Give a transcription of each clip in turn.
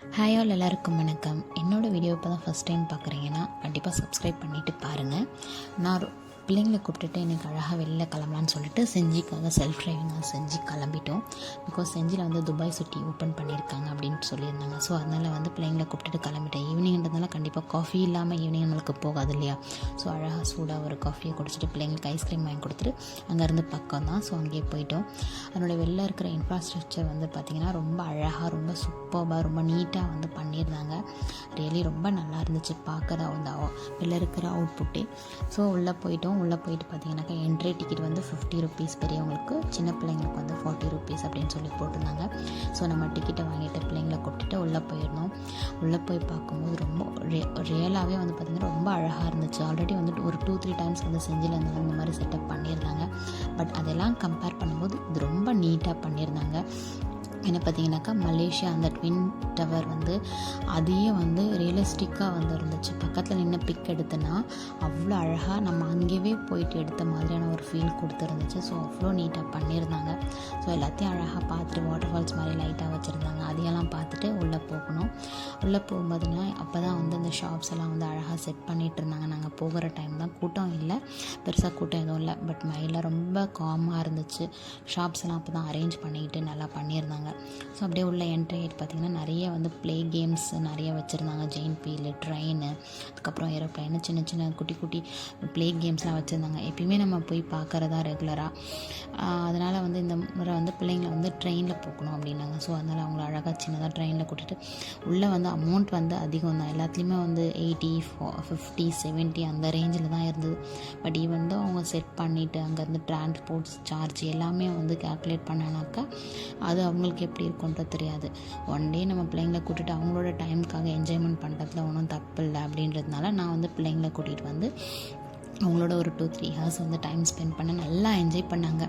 Hi all எல்லாருக்கும் வணக்கம். என்னோடய வீடியோ இப்போ தான் ஃபஸ்ட் டைம் பார்க்குறீங்கன்னா கண்டிப்பாக சப்ஸ்கிரைப் பண்ணிவிட்டு பாருங்கள். நான் பிள்ளைங்களை கூப்பிட்டுட்டு இன்றைக்கி அழகாக வெளில கிளம்பலான்னு சொல்லிட்டு செஞ்சிக்காக செல்ஃப் ட்ரைவிங்காக செஞ்சு கிளம்பிட்டோம். பிகாஸ் செஞ்சியில் வந்து துபாய் சிட்டி ஓப்பன் பண்ணியிருக்காங்க அப்படின்னு சொல்லியிருந்தாங்க. ஸோ அதனால் வந்து பிள்ளைங்களை கூப்பிட்டுட்டு கிளம்பிட்டேன். ஈவினிங்கிறதுனால கண்டிப்பாக காஃபி இல்லாமல் ஈவினிங் நம்மளுக்கு போகாது இல்லையா. ஸோ அழகாக சூடாக ஒரு காஃபியை குடிச்சிட்டு பிள்ளைங்களுக்கு ஐஸ்கிரீம் வாங்கி கொடுத்துட்டு அங்கேருந்து பக்கம் தான். ஸோ அங்கேயே போயிட்டோம். அதனுடைய வெளில இருக்கிற இன்ஃப்ராஸ்ட்ரக்சர் வந்து பார்த்திங்கன்னா ரொம்ப அழகாக, ரொம்ப சூப்பராக, ரொம்ப நீட்டாக வந்து பண்ணியிருந்தாங்க. ரியலி ரொம்ப நல்லா இருந்துச்சு பார்க்குற அந்த வெளில இருக்கிற அவுட்புட்டே. ஸோ உள்ளே போயிட்டு பார்த்தீங்கன்னாக்கா என்ட்ரி டிக்கெட் வந்து 50 ருபீஸ், பெரியவங்களுக்கு, சின்ன பிள்ளைங்களுக்கு வந்து 40 ருபீஸ் அப்படின்னு சொல்லி போட்டிருந்தாங்க. ஸோ நம்ம டிக்கெட்டை வாங்கிட்டு பிள்ளைங்களை கூப்பிட்டுட்டு உள்ளே போயிருந்தோம். உள்ளே போய் பார்க்கும்போது ரொம்ப ரியலாகவே வந்து பார்த்திங்கன்னா ரொம்ப அழகாக இருந்துச்சு. ஆல்ரெடி வந்துட்டு ஒரு 2-3 டைம்ஸ் வந்து செஞ்சில் இந்த மாதிரி செட்டப் பண்ணியிருந்தாங்க. பட் அதெல்லாம் கம்பேர் பண்ணும்போது இது ரொம்ப நீட்டாக பண்ணியிருந்தாங்க. என்ன பார்த்தீங்கன்னாக்கா மலேசியா அந்த ட்வின் டவர் வந்து அதையே வந்து ரியலிஸ்டிக்காக வந்து இருந்துச்சு. பக்கத்தில் நின்று பிக் எடுத்தோன்னா அவ்வளோ அழகாக நம்ம அங்கேயே போயிட்டு எடுத்த மாதிரியான ஒரு ஃபீல் கொடுத்துருந்துச்சு. ஸோ அவ்வளோ நீட்டாக பண்ணியிருந்தாங்க. ஸோ எல்லாத்தையும் அழகாக பார்த்துட்டு வாட்டர் ஃபால்ஸ் மாதிரி லைட்டாக வச்சுருந்தாங்க. அதையெல்லாம் பார்த்துட்டு உள்ளே போகணும். உள்ளே போகும்போதுனா அப்போ தான் வந்து அந்த ஷாப்ஸ் எல்லாம் வந்து அழகாக செட் பண்ணிகிட்டு இருந்தாங்க. நாங்கள் போகிற டைம் தான், கூட்டம் இல்லை, பெருசாக கூட்டம் எதுவும் இல்லை. பட் மைண்டில் ரொம்ப காமாக இருந்துச்சு. ஷாப்ஸ் எல்லாம் அப்போ தான் அரேஞ்ச் பண்ணிக்கிட்டு நல்லா பண்ணியிருந்தாங்க. ஸோ அப்படியே உள்ள என்ட்ரி ஆகிட்டு பார்த்திங்கன்னா நிறைய வந்து ப்ளே கேம்ஸ் நிறைய வச்சுருந்தாங்க. ஜெயின் வீல், ட்ரெயின், அதுக்கப்புறம் ஏரோப்ளைனு, சின்ன சின்ன குட்டி குட்டி ப்ளே கேம்ஸ்லாம் வச்சுருந்தாங்க. எப்பயுமே நம்ம போய் பார்க்குறதா ரெகுலராக. அதனால் வந்து இந்த முறை வந்து பிள்ளைங்களை வந்து ட்ரெயினில் போகணும் அப்படின்னாங்க. ஸோ அதனால் அவங்கள அழகாக சின்னதாக ட்ரெயினில் கூட்டிகிட்டு உள்ளே வந்து அமௌண்ட் வந்து அதிகம் தான். எல்லாத்துலேயுமே வந்து 80, 50, 70 அந்த ரேஞ்சில் தான் இருந்தது. பட் வந்து அவங்க செட் பண்ணிவிட்டு அங்கேருந்து டிரான்ஸ்போர்ட்ஸ் சார்ஜ் எல்லாமே வந்து கேல்குலேட் பண்ணனாக்கா அது அவங்களுக்கு எப்படி இருக்குன்றது தெரியாது. ஒன் டே நம்ம பிள்ளைங்களை கூட்டிகிட்டு அவங்களோட டைமுக்காக என்ஜாய்மெண்ட் பண்ணுறதுல ஒன்றும் தப்பு இல்லை அப்படின்றதுனால நான் வந்து பிள்ளைங்களை கூட்டிகிட்டு வந்து அவங்களோட ஒரு 2-3 ஹவர்ஸ் வந்து டைம் ஸ்பெண்ட் பண்ண நல்லா என்ஜாய் பண்ணாங்க.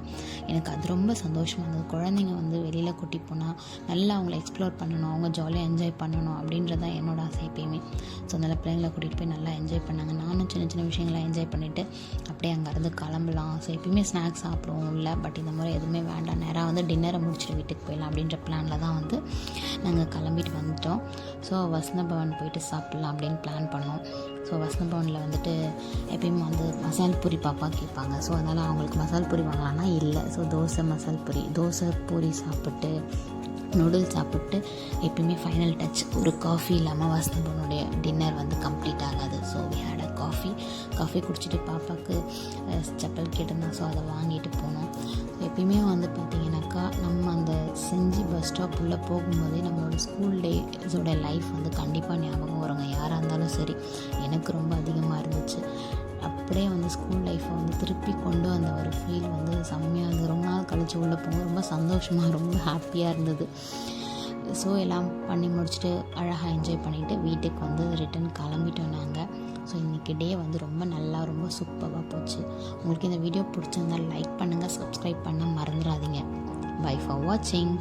எனக்கு அது ரொம்ப சந்தோஷமாக இருந்தது. குழந்தைங்க வந்து வெளியில் கூட்டிகிட்டு போனால் நல்லா அவங்கள எக்ஸ்ப்ளோர் பண்ணணும், அவங்க ஜாலியாக என்ஜாய் பண்ணணும் அப்படின்றது தான் என்னோடய ஆசை எப்பயுமே. ஸோ அதனால் பிள்ளைங்களை கூட்டிகிட்டு போய் நல்லா என்ஜாய் பண்ணாங்க. நானும் சின்ன சின்ன விஷயங்களை என்ஜாய் பண்ணிவிட்டு அப்படியே அங்கேருந்து கிளம்பலாம். ஸோ எப்பயுமே ஸ்நாக்ஸ் சாப்பிடுவோம் இல்லை, பட் இந்த மாதிரி எதுவுமே வேண்டாம், நேராக வந்து டின்னரை முடிச்சுட்டு வீட்டுக்கு போயிடலாம் அப்படின்ற பிளானில் தான் வந்து நாங்கள் கிளம்பிட்டு வந்துட்டோம். ஸோ வசந்த பவன் போயிட்டு சாப்பிட்லாம் அப்படின்னு பிளான் பண்ணோம். ஸோ வசந்த பவனில் வந்துட்டு எப்பயுமே வந்து மசால் பூரி பாப்பா கேட்பாங்க. ஸோ அதனால் அவங்களுக்கு மசால் பூரி வாங்கலான்னா இல்லை. ஸோ தோசை பூரி சாப்பிட்டு, நூடுல்ஸ் சாப்பிட்டு, எப்பயுமே ஃபைனல் டச் ஒரு காஃபி இல்லாமல் வசந்தபவனுடைய டின்னர் வந்து கம்ப்ளீட் ஆகாது. So we had a coffee குடிச்சிட்டு பாப்பாவுக்கு செப்பல் கேட்டிருந்தோம். ஸோ அதை வாங்கிட்டு போனோம். எப்பயுமே வந்து பார்த்திங்கனாக்கா நம்ம அந்த செஞ்சி பஸ் ஸ்டாப் உள்ளே போகும்போதே நம்மளோட ஸ்கூல் டேஸோட லைஃப் வந்து கண்டிப்பாக ஞாபகம் வருங்க. யாராக இருந்தாலும் சரி, எனக்கு ரொம்ப அதிகமாக இருந்துச்சு. அப்படியே வந்து ஸ்கூல் லைஃப்பை வந்து திருப்பி கொண்டு வந்த ஒரு ஃபீல் வந்து செம்மையாக இருந்தது. ரொம்ப நாள் கழித்து உள்ளே போகும்போது ரொம்ப சந்தோஷமாக, ரொம்ப ஹாப்பியாக இருந்தது. ஸோ எல்லாம் பண்ணி முடிச்சுட்டு அழகாக என்ஜாய் பண்ணிவிட்டு வீட்டுக்கு வந்து ரிட்டன் கிளம்பிட்டோம் நாங்கள். ஸோ இன்றைக்கி டே வந்து ரொம்ப நல்லா, ரொம்ப சூப்பராக போச்சு. உங்களுக்கு இந்த வீடியோ பிடிச்சிருந்தால் லைக் பண்ணுங்கள், சப்ஸ்கிரைப் பண்ண மறந்துடாதீங்க. பை ஃபார் வாட்சிங்.